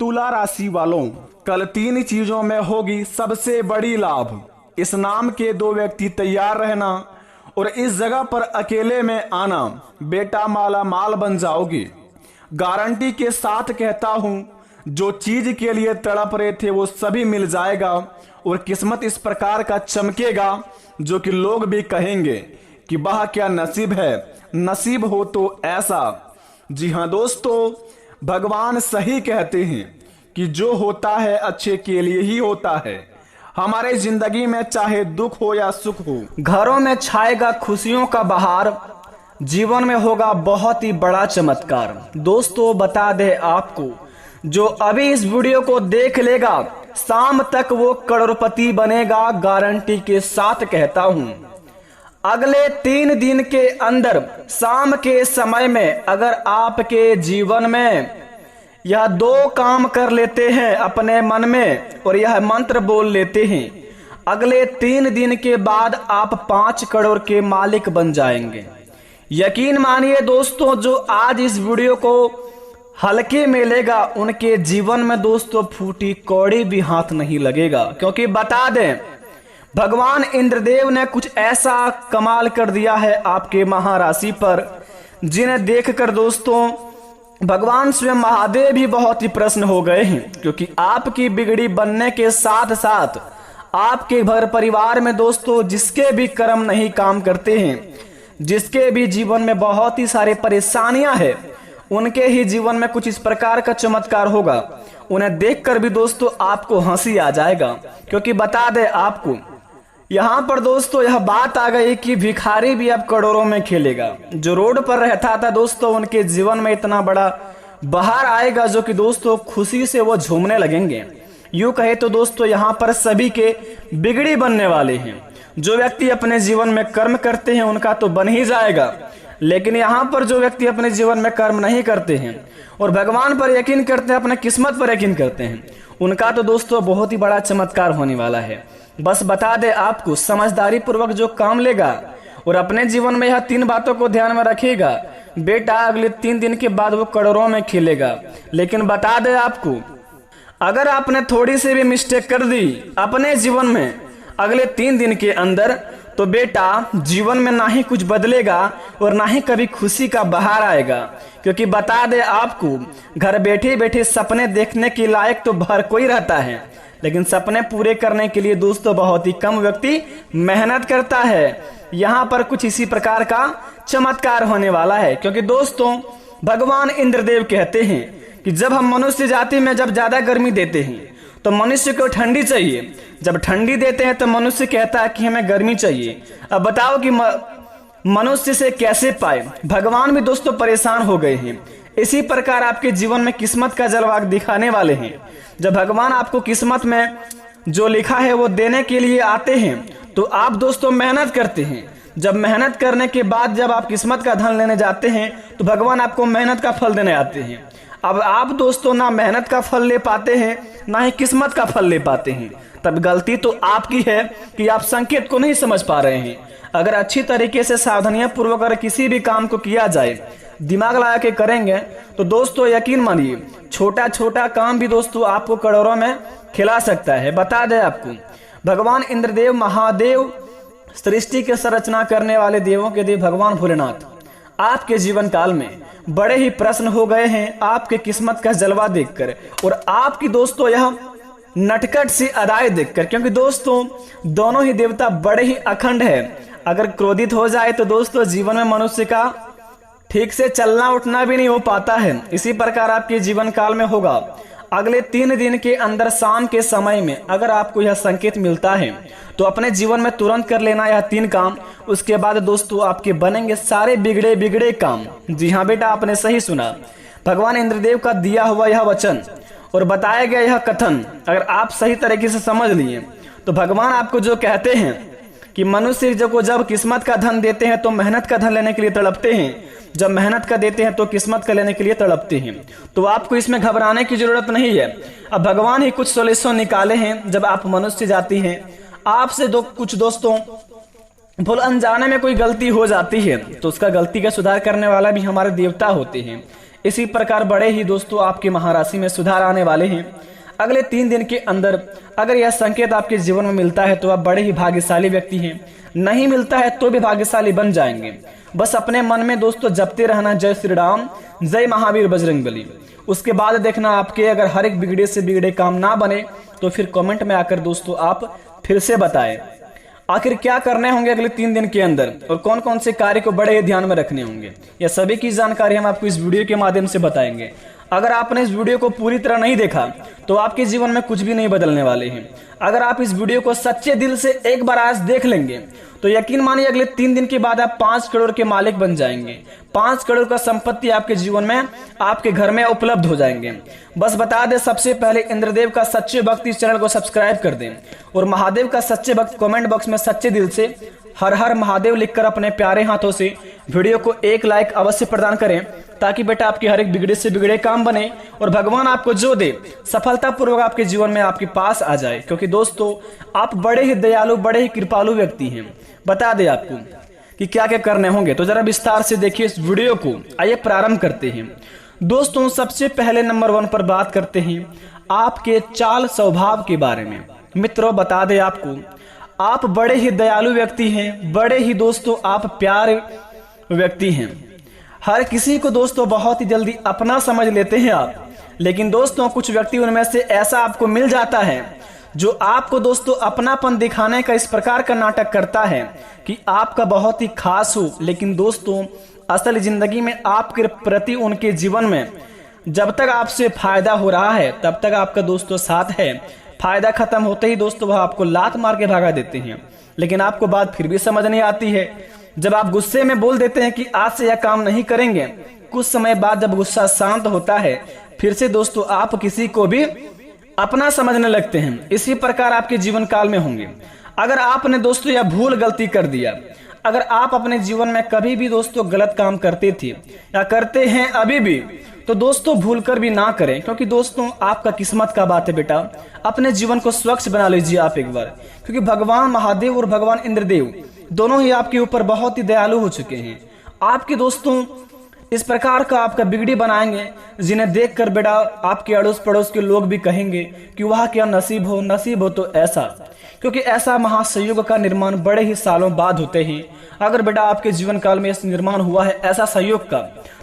तुला राशि वालों, कल 3 चीजों में होगी सबसे बड़ी लाभ। इस नाम के 2 व्यक्ति तैयार रहना और इस जगह पर अकेले में आना, बेटा माला माल बन जाओगे। गारंटी के साथ कहता हूं, जो चीज के लिए तड़प रहे थे वो सभी मिल जाएगा और किस्मत इस प्रकार का चमकेगा जो कि लोग भी कहेंगे कि वाह क्या नसीब है, नसीब हो तो ऐसा। जी हाँ दोस्तों, भगवान सही कहते हैं कि जो होता है अच्छे के लिए ही होता है। हमारे जिंदगी में चाहे दुख हो या सुख हो, घरों में छाएगा खुशियों का बहार, जीवन में होगा बहुत ही बड़ा चमत्कार। दोस्तों बता दे आपको, जो अभी इस वीडियो को देख लेगा शाम तक वो करोड़पति बनेगा, गारंटी के साथ कहता हूं। अगले 3 दिन के अंदर शाम के समय में अगर आपके जीवन में यह 2 काम कर लेते हैं अपने मन में और यह मंत्र बोल लेते हैं, अगले 3 दिन के बाद आप 5 करोड़ के मालिक बन जाएंगे। यकीन मानिए दोस्तों, जो आज इस वीडियो को हल्के में लेगा उनके जीवन में दोस्तों फूटी कौड़ी भी हाथ नहीं लगेगा। क्योंकि बता दें, भगवान इंद्रदेव ने कुछ ऐसा कमाल कर दिया है आपके महाराशि पर, जिन्हें देखकर दोस्तों भगवान स्वयं महादेव भी बहुत ही प्रसन्न हो गए हैं। क्योंकि आपकी बिगड़ी बनने के साथ साथ आपके घर परिवार में दोस्तों जिसके भी कर्म नहीं काम करते हैं, जिसके भी जीवन में बहुत ही सारी परेशानियां हैं, उनके ही जीवन में कुछ इस प्रकार का चमत्कार होगा। उन्हें देखकर भी दोस्तों आपको हंसी आ जाएगा। क्योंकि बता दे आपको, यहाँ पर दोस्तों यह बात आ गई कि भिखारी भी अब करोड़ों में खेलेगा। जो रोड पर रहता था दोस्तों, उनके जीवन में इतना बड़ा बहार आएगा जो कि दोस्तों खुशी से वो झूमने लगेंगे। यूं कहे तो दोस्तों यहाँ पर सभी के बिगड़ी बनने वाले हैं। जो व्यक्ति अपने जीवन में कर्म करते हैं उनका तो बन ही जाएगा, लेकिन यहाँ पर जो व्यक्ति अपने जीवन में कर्म नहीं करते हैं और भगवान पर यकीन करते हैं, अपने किस्मत पर यकीन करते हैं, उनका तो दोस्तों बहुत ही बड़ा चमत्कार होने वाला है। बस बता दे आपको, समझदारी पूर्वक जो काम लेगा और अपने जीवन में यह 3 बातों को ध्यान में रखेगा, बेटा अगले 3 दिन के बाद वो करोड़ों में खेलेगा। लेकिन बता दे आपको, अगर आपने थोड़ी सी भी मिस्टेक कर दी अपने जीवन में अगले 3 दिन के अंदर, तो बेटा जीवन में ना ही कुछ बदलेगा और ना ही कभी खुशी का बहार आएगा। क्योंकि बता दे आपको, घर बैठे बैठे सपने देखने के लायक तो हर कोई रहता है, लेकिन सपने पूरे करने के लिए दोस्तों बहुत ही कम व्यक्ति मेहनत करता है। यहाँ पर कुछ इसी प्रकार का चमत्कार होने वाला है। क्योंकि दोस्तों भगवान इंद्रदेव कहते हैं कि जब हम मनुष्य जाति में जब ज्यादा गर्मी देते हैं तो मनुष्य को ठंडी चाहिए, जब ठंडी देते हैं तो मनुष्य कहता है कि हमें गर्मी चाहिए। अब बताओ कि मनुष्य से कैसे पाए? भगवान भी दोस्तों परेशान हो गए हैं। इसी प्रकार आपके जीवन में किस्मत का जलवा दिखाने वाले हैं। जब भगवान आपको किस्मत में जो लिखा है वो देने के लिए आते हैं तो आप दोस्तों मेहनत करते हैं। जब मेहनत करने के बाद जब आप किस्मत का धन लेने जाते हैं तो भगवान आपको मेहनत का फल देने आते हैं। अब आप दोस्तों ना मेहनत का फल ले पाते हैं, ना ही किस्मत का फल ले पाते हैं। तब गलती तो आपकी है कि आप संकेत को नहीं समझ पा रहे हैं। अगर अच्छी तरीके से सावधानियां पूर्वक अगर किसी भी काम को किया जाए, दिमाग लगा के करेंगे, तो दोस्तों यकीन मानिए छोटा छोटा काम भी दोस्तों आपको करोड़ों में खिला सकता है। बता दें आपको, भगवान इंद्रदेव महादेव सृष्टि के संरचना करने वाले देवों के देव भगवान भोलेनाथ आपके जीवन काल में बड़े ही प्रसन्न हो गए हैं आपके किस्मत का जलवा देखकर और आपकी दोस्तों यह नटखट सी अदाएं देखकर। क्योंकि दोस्तों दोनों ही देवता बड़े ही अखंड है। अगर क्रोधित हो जाए तो दोस्तों जीवन में मनुष्य का ठीक से चलना उठना भी नहीं हो पाता है। इसी प्रकार आपके जीवन काल में होगा। अगले 3 दिन के अंदर शाम के समय में अगर आपको यह संकेत मिलता है तो अपने जीवन में तुरंत कर लेना यह 3 काम। उसके बाद दोस्तों आपके बनेंगे सारे बिगड़े बिगड़े काम। जी हाँ बेटा, आपने सही सुना। भगवान इंद्रदेव का दिया हुआ यह वचन और बताया गया यह कथन अगर आप सही तरीके से समझ लिए तो भगवान आपको जो कहते हैं कि मनुष्य जब किस्मत का धन देते हैं तो मेहनत का धन लेने के लिए तड़पते हैं, जब मेहनत का देते हैं तो किस्मत का लेने के लिए तड़पते हैं। तो आपको इसमें घबराने की जरूरत नहीं है। अब भगवान ही कुछ सॉल्यूशन निकाले हैं। जब आप मनुष्य जाति हैं, आपसे कुछ दोस्तों भूल अनजाने में कोई गलती हो जाती है तो उसका गलती का सुधार करने वाला भी हमारे देवता होते हैं। इसी प्रकार बड़े ही दोस्तों आपकी महाराशि में सुधार आने वाले हैं। अगले 3 दिन के अंदर अगर यह संकेत आपके जीवन में मिलता है तो आप बड़े ही भाग्यशाली व्यक्ति हैं, नहीं मिलता है तो भी भाग्यशाली बन जाएंगे। बस अपने मन में दोस्तों जपते रहना जय श्री राम, जय महावीर बजरंगबली। उसके बाद देखना आपके अगर हर एक बिगड़े से बिगड़े काम ना बने तो फिर कमेंट में आकर दोस्तों आप फिर से बताएं आखिर क्या करने होंगे अगले 3 दिन के अंदर और कौन कौन से कार्य को बड़े ध्यान में रखने होंगे। यह सभी की जानकारी हम आपको इस वीडियो के माध्यम से बताएंगे। अगर आपने इस वीडियो को पूरी तरह नहीं देखा तो आपके जीवन में कुछ भी नहीं बदलने वाले हैं। अगर आप इस वीडियो को सच्चे दिल से एक बार आज देख लेंगे तो यकीन मानिए अगले 3 दिन के बाद आप 5 करोड़ के मालिक बन जाएंगे। 5 करोड़ का संपत्ति आपके जीवन में आपके घर में उपलब्ध हो जाएंगे। बस बता दें, सबसे पहले इंद्रदेव का सच्चे भक्त इस चैनल को सब्सक्राइब कर दें और महादेव का सच्चे भक्त कमेंट बॉक्स में सच्चे दिल से हर हर महादेव लिखकर अपने प्यारे हाथों से वीडियो को एक लाइक अवश्य प्रदान करें ताकि बेटा आपके हर एक बिगड़े से बिगड़े काम बने और भगवान आपको जो दे सफलतापूर्वक आपके जीवन में आपके पास आ जाए। क्योंकि दोस्तों आप बड़े ही दयालु, बड़े ही कृपालु व्यक्ति हैं। बता दें आपको कि क्या क्या करने होंगे, तो जरा विस्तार से देखिए इस वीडियो को। आइए प्रारंभ करते हैं। दोस्तों सबसे पहले नंबर 1 पर बात करते हैं आपके चाल स्वभाव के बारे में। मित्रों बता दें आपको, आप बड़े ही दयालु व्यक्ति हैं, बड़े ही दोस्तों आप प्यारे व्यक्ति हैं। हर किसी को दोस्तों बहुत ही जल्दी अपना समझ लेते हैं आप, लेकिन दोस्तों कुछ व्यक्ति उनमें से ऐसा आपको मिल जाता है जो आपको दोस्तों अपनापन दिखाने का इस प्रकार का नाटक करता है कि आपका बहुत ही खास हो, लेकिन दोस्तों असल जिंदगी में आपके प्रति उनके जीवन में जब तक आपसे फायदा हो रहा है तब तक आपका दोस्तों साथ है। फायदा खत्म होते ही दोस्तों वह आपको लात मार के भगा देते हैं। लेकिन आपको बात फिर भी समझ नहीं आती है। जब आप गुस्से में बोल देते हैं कि आज से यह काम नहीं करेंगे, कुछ समय बाद जब गुस्सा शांत होता है फिर से दोस्तों आप किसी को भी अपना समझने लगते हैं। इसी प्रकार आपके जीवन काल में होंगे। अगर आपने दोस्तों यह भूल गलती कर दिया, अगर आप अपने जीवन में कभी भी दोस्तों गलत काम करते थे या करते हैं अभी भी, तो दोस्तों भूल कर भी ना करें। क्योंकि दोस्तों आपका किस्मत का बात है बेटा। अपने जीवन को स्वच्छ बना लीजिए आप एक बार, क्योंकि भगवान महादेव और भगवान इंद्रदेव दोनों ही आपके ऊपर बहुत ही दयालु हो चुके हैं। आपके दोस्तों इस प्रकार का आपका बिगड़ी बनाएंगे जिन्हें देखकर बेटा आपके अड़ोस पड़ोस के लोग भी कहेंगे कि वह क्या नसीब हो तो ऐसा। क्योंकि ऐसा महासंयोग का निर्माण बड़े ही सालों बाद होते हैं। अगर बेटा आपके जीवन काल में इस निर्माण हुआ है ऐसा संयोग का,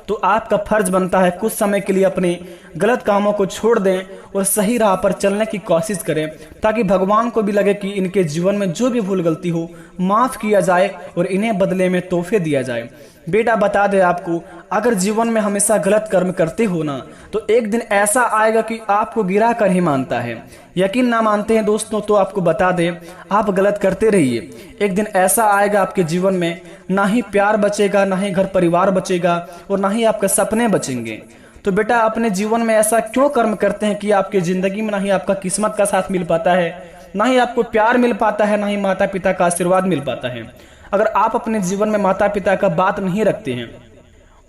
तो आपका फर्ज बनता है कुछ समय के लिए अपने गलत कामों को छोड़ दें और सही राह पर चलने की कोशिश करें, ताकि भगवान को भी लगे कि इनके जीवन में जो भी भूल गलती हो माफ किया जाए और इन्हें बदले में तोहफे दिया जाए। बेटा बता दे आपको, अगर जीवन में हमेशा गलत कर्म करते हो ना तो एक दिन ऐसा आएगा कि आपको गिरा कर ही मानता है। यकीन ना मानते हैं दोस्तों तो आपको बता दें, आप गलत करते रहिए। एक दिन ऐसा आएगा आपके जीवन में ना ही प्यार बचेगा, ना ही घर परिवार बचेगा और ना ही आपके सपने बचेंगे। तो बेटा अपने जीवन में ऐसा क्यों कर्म करते हैं कि आपके जिंदगी में ना ही आपका किस्मत का साथ मिल पाता है, ना ही आपको प्यार मिल पाता है, ना ही माता पिता का आशीर्वाद मिल पाता है। अगर आप अपने जीवन में माता पिता का बात नहीं रखते हैं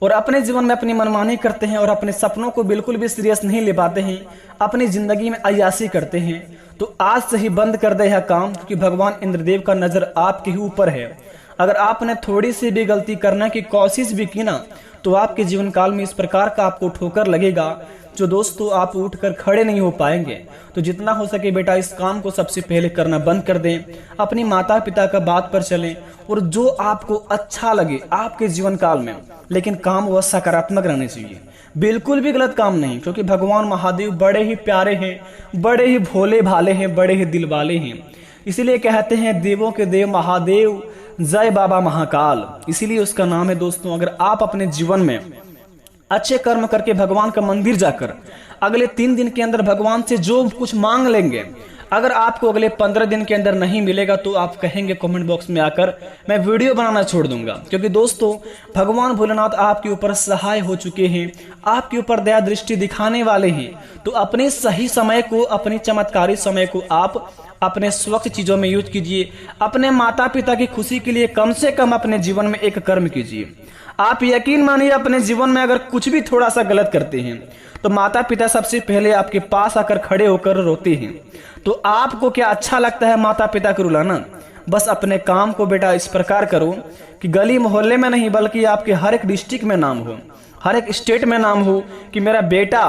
और अपने जीवन में अपनी मनमानी करते हैं और अपने सपनों को बिल्कुल भी सीरियस नहीं ले पाते हैं, अपनी जिंदगी में अय्यासी करते हैं, तो आज से ही बंद कर दे यह काम, क्योंकि भगवान इंद्रदेव का नजर आपके ही ऊपर है। अगर आपने थोड़ी सी भी गलती करने की कोशिश भी की ना तो आपके जीवन काल में इस प्रकार का आपको ठोकर लगेगा जो दोस्तों आप उठकर खड़े नहीं हो पाएंगे। तो जितना हो सके बेटा इस काम को सबसे पहले करना बंद कर दें, अपनी माता पिता का बात पर चलें और जो आपको अच्छा लगे आपके जीवन काल में, लेकिन काम वह सकारात्मक रहने चाहिए, बिल्कुल भी गलत काम नहीं। क्योंकि भगवान महादेव बड़े ही प्यारे हैं, बड़े ही भोले भाले हैं, बड़े ही दिल वाले हैं। इसीलिए कहते हैं देवों के देव महादेव जय बाबा महाकाल, इसीलिए उसका नाम है। दोस्तों अगर आप अपने जीवन में अच्छे कर्म करके भगवान का मंदिर जाकर अगले 3 दिन के अंदर भगवान से जो कुछ मांग लेंगे, अगर आपको अगले 15 दिन के अंदर नहीं मिलेगा तो आप कहेंगे कमेंट बॉक्स में आकर मैं वीडियो बनाना छोड़ दूंगा। क्योंकि दोस्तों भगवान भोलेनाथ आपके ऊपर सहाय हो चुके हैं, आपके ऊपर दया दृष्टि दिखाने वाले हैं। तो अपने सही समय को, अपनी चमत्कारी समय को आप अपने स्वच्छ चीजों में यूज कीजिए। अपने माता पिता की खुशी के लिए कम से कम अपने जीवन में एक कर्म कीजिए। आप यकीन मानिए अपने जीवन में अगर कुछ भी थोड़ा सा गलत करते हैं तो माता पिता सबसे पहले आपके पास आकर खड़े होकर रोते हैं। तो आपको क्या अच्छा लगता है माता पिता को रुलाना? बस अपने काम को बेटा इस प्रकार करो कि गली मोहल्ले में नहीं बल्कि आपके हर एक डिस्ट्रिक्ट में नाम हो। हर एक स्टेट में नाम हो कि मेरा बेटा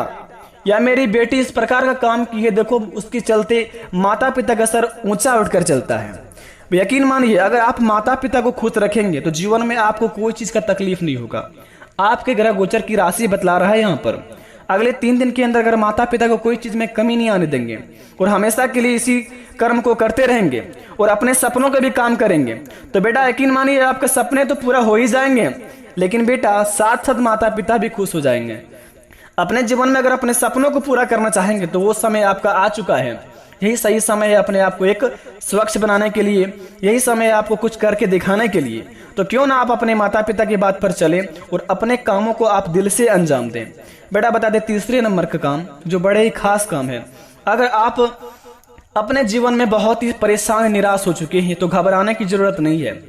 या मेरी बेटी इस प्रकार का काम की है, देखो उसके चलते माता पिता का सर ऊंचा उठकर चलता है। यकीन मानिए, अगर आप माता पिता को खुश रखेंगे तो जीवन में आपको कोई चीज का तकलीफ नहीं होगा। आपके ग्रह गोचर की राशि बतला रहा है यहाँ पर, अगले 3 दिन के अंदर अगर माता पिता को कोई चीज में कमी नहीं आने देंगे और हमेशा के लिए इसी कर्म को करते रहेंगे और अपने सपनों का भी काम करेंगे, तो बेटा यकीन मानिए आपके सपने तो पूरा हो ही जाएंगे, लेकिन बेटा साथ साथ माता पिता भी खुश हो जाएंगे। अपने जीवन में अगर अपने सपनों को पूरा करना चाहेंगे तो वो समय आपका आ चुका है। यही सही समय है अपने आप को एक स्वच्छ बनाने के लिए, यही समय है आपको कुछ करके दिखाने के लिए। तो क्यों ना आप अपने माता पिता की बात पर चलें और अपने कामों को आप दिल से अंजाम दें। बेटा बता दे, तीसरे नंबर का काम जो बड़े ही खास काम है, अगर आप अपने जीवन में बहुत ही परेशान निराश हो चुके हैं तो घबराने की जरूरत नहीं है।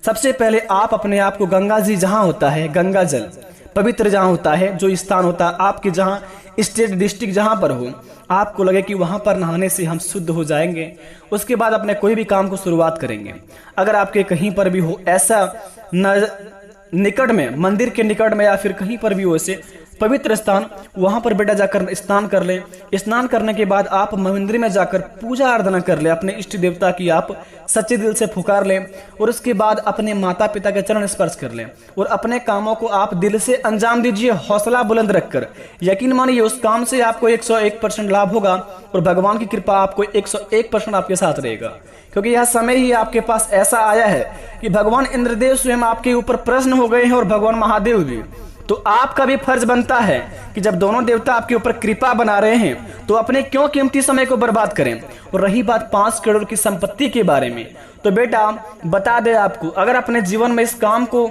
सबसे पहले आप अपने आप को गंगा जी जहां होता है, गंगा जल पवित्र जहां होता है, जो स्थान होता है आपके जहां स्टेट डिस्ट्रिक्ट जहां पर हो, आपको लगे कि वहां पर नहाने से हम शुद्ध हो जाएंगे, उसके बाद अपने कोई भी काम को शुरुआत करेंगे। अगर आपके कहीं पर भी हो ऐसा निकट में, मंदिर के निकट में या फिर कहीं पर भी हो ऐसे पवित्र स्थान, वहां पर बेटा जाकर स्नान कर ले। स्नान करने के बाद आप मंदिर में जाकर पूजा आराधना कर ले, अपने इष्ट देवता की आप सच्चे दिल से पुकार ले और उसके बाद अपने माता पिता के चरण स्पर्श कर ले और अपने कामों को आप दिल से अंजाम दीजिए, हौसला बुलंद रखकर। यकीन मानिए उस काम से आपको 101% लाभ होगा और भगवान की कृपा आपको 101% आपके साथ रहेगा, क्योंकि यह समय ही आपके पास ऐसा आया है कि भगवान इंद्रदेव स्वयं आपके ऊपर प्रसन्न हो गए हैं और भगवान महादेव भी। तो आपका भी फर्ज बनता है कि जब दोनों देवता आपके ऊपर कृपा बना रहे हैं तो अपने क्यों कीमती समय को बर्बाद करें। और रही बात 5 करोड़ की संपत्ति के बारे में, तो बेटा बता दे आपको, अगर अपने जीवन में इस काम को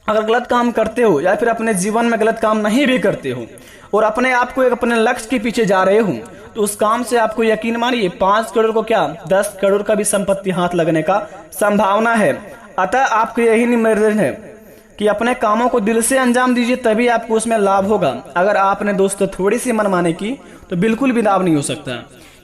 अगर गलत काम करते हो या फिर अपने जीवन में गलत काम नहीं भी करते हो और अपने आप को एक अपने लक्ष्य के पीछे जा रहे हो, तो उस काम से आपको यकीन मानिए 5 करोड़ को क्या 10 करोड़ का भी संपत्ति हाथ लगने का संभावना है। अतः आपको यही निवेदन है कि अपने कामों को दिल से अंजाम दीजिए, तभी आपको उसमें लाभ होगा। अगर आपने दोस्तों थोड़ी सी मनमानी की तो बिल्कुल भी लाभ नहीं हो सकता,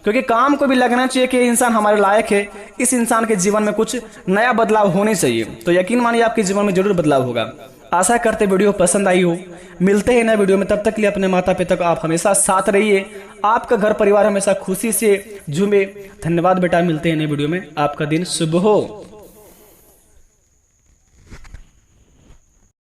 क्योंकि काम को भी लगना चाहिए कि इंसान हमारे लायक है, इस इंसान के जीवन में कुछ नया बदलाव होने चाहिए। तो यकीन मानिए आपके जीवन में जरूर बदलाव होगा। आशा करते वीडियो पसंद आई हो। मिलते हैं नए वीडियो में, तब तक के लिए अपने माता पिता को आप हमेशा साथ रहिए, आपका घर परिवार हमेशा खुशी से झूमे। धन्यवाद बेटा, मिलते हैं नए वीडियो में, आपका दिन शुभ हो।